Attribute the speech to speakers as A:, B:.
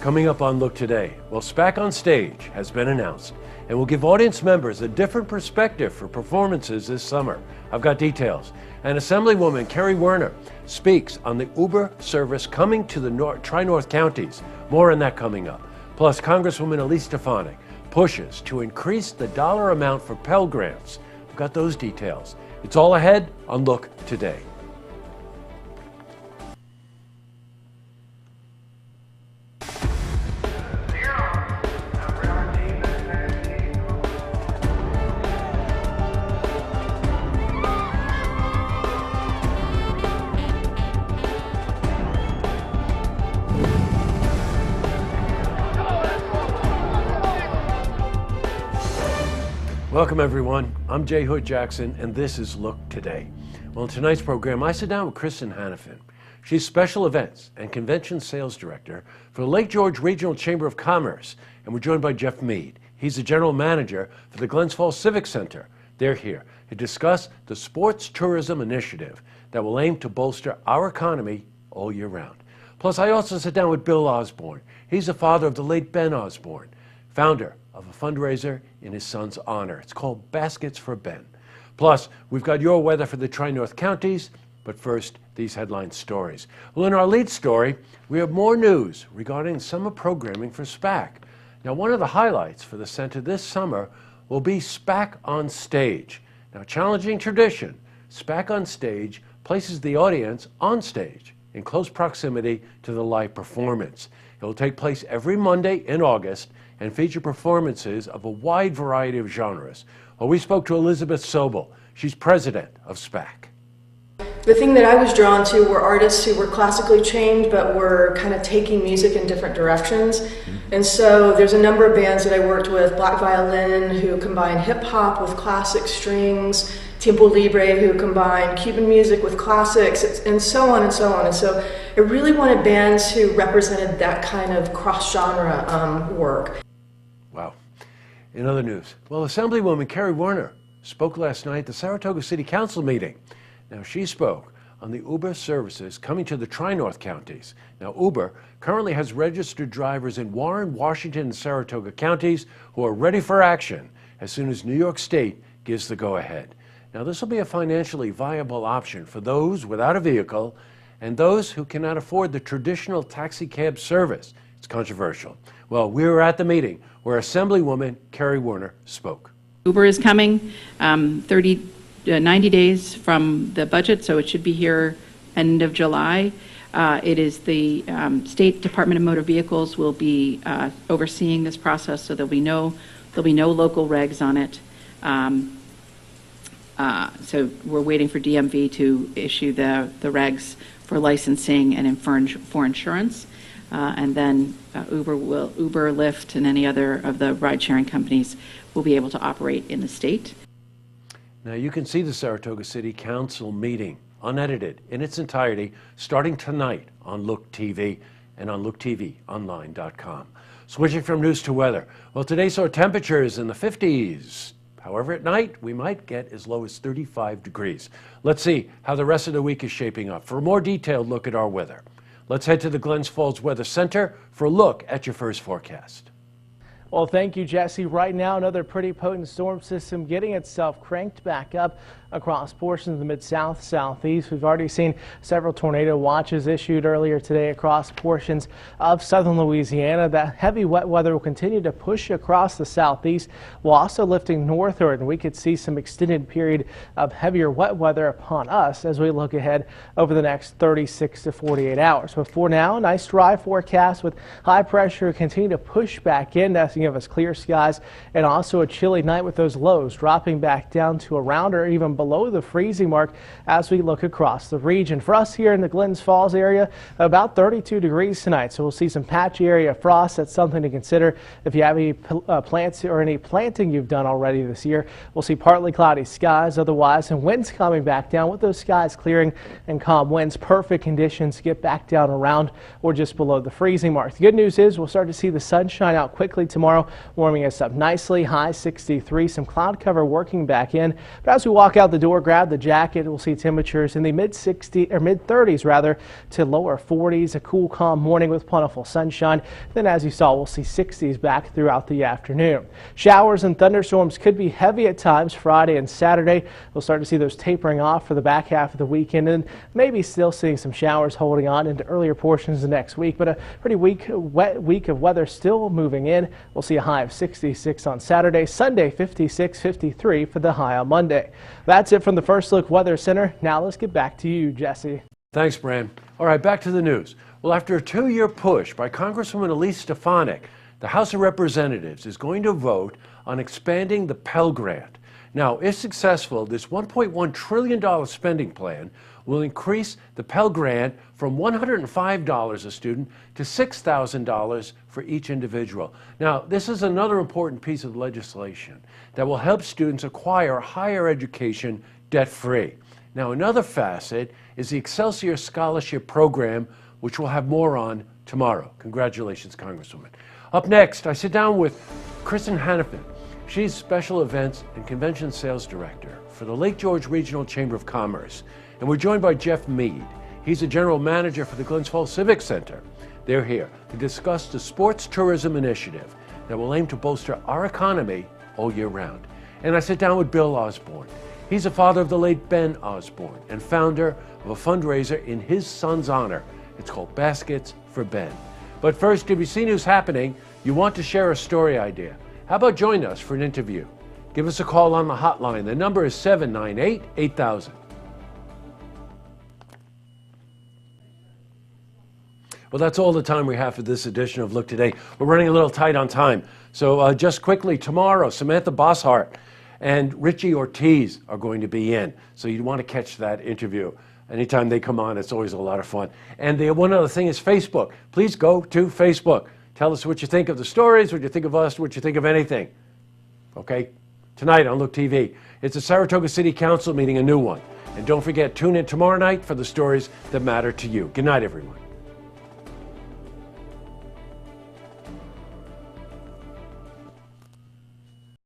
A: Coming up on Look Today, well, SPAC on Stage has been announced and will give audience members a different perspective for performances this summer. I've got details. And Assemblywoman Kerry Werner speaks on the Uber service coming to the Tri-North counties. More on that coming up. Plus, Congresswoman Elise Stefanik pushes to increase the dollar amount for Pell grants. We've got those details. It's all ahead on Look Today. Welcome everyone, I'm Jay Hood Jackson and this is Look Today. Well, in tonight's program I sit down with Kristen Hannafin. She's Special Events and Convention Sales Director for the Lake George Regional Chamber of Commerce, and we're joined by Jeff Mead. He's the General Manager for the Glens Falls Civic Center. They're here to discuss the Sports Tourism Initiative that will aim to bolster our economy all year round. Plus, I also sit down with Bill Osborne. He's the father of the late Ben Osborne, founder of a fundraiser in his son's honor. It's called Baskets for Ben. Plus, we've got your weather for the Tri-North counties, but first, these headline stories. Well, in our lead story, we have more news regarding summer programming for SPAC. Now, one of the highlights for the center this summer will be SPAC on Stage. Now, challenging tradition, SPAC on Stage places the audience on stage in close proximity to the live performance. It will take place every Monday in August and feature performances of a wide variety of genres. Well, we spoke to Elizabeth Sobel. She's president of SPAC.
B: The thing that I was drawn to were artists who were classically trained but were kind of taking music in different directions. And so there's a number of bands that I worked with, Black Violin, who combine hip hop with classic strings, Tiempo Libre, who combine Cuban music with classics, and so on and so on. And so I really wanted bands who represented that kind of cross-genre work.
A: Wow. In other news, well, Assemblywoman Kerry Werner spoke last night at the Saratoga City Council meeting. Now, she spoke on the Uber services coming to the Tri-North counties. Now, Uber currently has registered drivers in Warren, Washington, and Saratoga counties who are ready for action as soon as New York State gives the go-ahead. Now, this will be a financially viable option for those without a vehicle and those who cannot afford the traditional taxi cab service. It's controversial. Well, we were at the meeting where Assemblywoman Kerry Werner spoke.
C: Uber is coming 90 days from the budget, so it should be here end of July. It is the State Department of Motor Vehicles will be overseeing this process, so there'll be no local regs on it. So we're waiting for DMV to issue the regs for licensing and for insurance. And then Uber, Lyft, and any other of the ride-sharing companies will be able to operate in the state.
A: Now, you can see the Saratoga City Council meeting unedited in its entirety starting tonight on Look TV and on looktvonline.com. Switching from news to weather. Well, today saw temperatures in the 50s. However, at night, we might get as low as 35 degrees. Let's see how the rest of the week is shaping up. For a more detailed look at our weather, let's head to the Glens Falls Weather Center for a look at your first forecast.
D: Well, thank you, Jesse. Right now, another pretty potent storm system getting itself cranked back up across portions of the mid-south, southeast. We've already seen several tornado watches issued earlier today across portions of southern Louisiana. That heavy wet weather will continue to push across the southeast while also lifting northward, and we could see some extended period of heavier wet weather upon us as we look ahead over the next 36 to 48 hours. But for now, nice dry forecast with high pressure continue to push back in. That's give us clear skies and also a chilly night with those lows dropping back down to around or even below the freezing mark as we look across the region. For us here in the Glens Falls area, about 32 degrees tonight, so we'll see some patchy area frost. That's something to consider if you have any plants or any planting you've done already this year. We'll see partly cloudy skies otherwise, and winds coming back down with those skies clearing and calm winds. Perfect conditions to get back down around or just below the freezing mark. The good news is we'll start to see the sun shine out quickly tomorrow, warming us up nicely. High 63, some cloud cover working back in, but as we walk out out the door, grab the jacket. We'll see temperatures in the mid-60s or mid-30s rather to lower 40s. A cool, calm morning with plentiful sunshine. Then, as you saw, we'll see 60s back throughout the afternoon. Showers and thunderstorms could be heavy at times Friday and Saturday. We'll start to see those tapering off for the back half of the weekend, and maybe still seeing some showers holding on into earlier portions of next week. But a pretty wet week of weather still moving in. We'll see a high of 66 on Saturday, Sunday 56, 53 for the high on Monday. That's it from the First Look Weather Center. Now let's get back to you, Jesse.
A: Thanks, Bran. All right, back to the news. Well, after a 2-year push by Congresswoman Elise Stefanik, the House of Representatives is going to vote on expanding the Pell Grant. Now, if successful, this $1.1 trillion spending plan will increase the Pell Grant from $105 a student to $6,000 for each individual. Now, this is another important piece of legislation that will help students acquire higher education debt-free. Now, another facet is the Excelsior Scholarship Program, which we'll have more on tomorrow. Congratulations, Congresswoman. Up next, I sit down with Kristen Hannafin. She's Special Events and Convention Sales Director for the Lake George Regional Chamber of Commerce. And we're joined by Jeff Mead. He's the General Manager for the Glens Falls Civic Center. They're here to discuss the Sports Tourism Initiative that will aim to bolster our economy all year round. And I sit down with Bill Osborne. He's the father of the late Ben Osborne and founder of a fundraiser in his son's honor. It's called Baskets for Ben. But first, if you see who's happening, you want to share a story idea. How about join us for an interview? Give us a call on the hotline. The number is 798-8000. Well, that's all the time we have for this edition of Look Today. We're running a little tight on time. So just quickly, tomorrow, Samantha Bosshart and Richie Ortiz are going to be in. So you want to catch that interview. Anytime they come on, it's always a lot of fun. And one other thing is Facebook. Please go to Facebook. Tell us what you think of the stories, what you think of us, what you think of anything. Okay? Tonight on Look TV, it's a Saratoga City Council meeting, a new one. And don't forget, tune in tomorrow night for the stories that matter to you. Good night, everyone.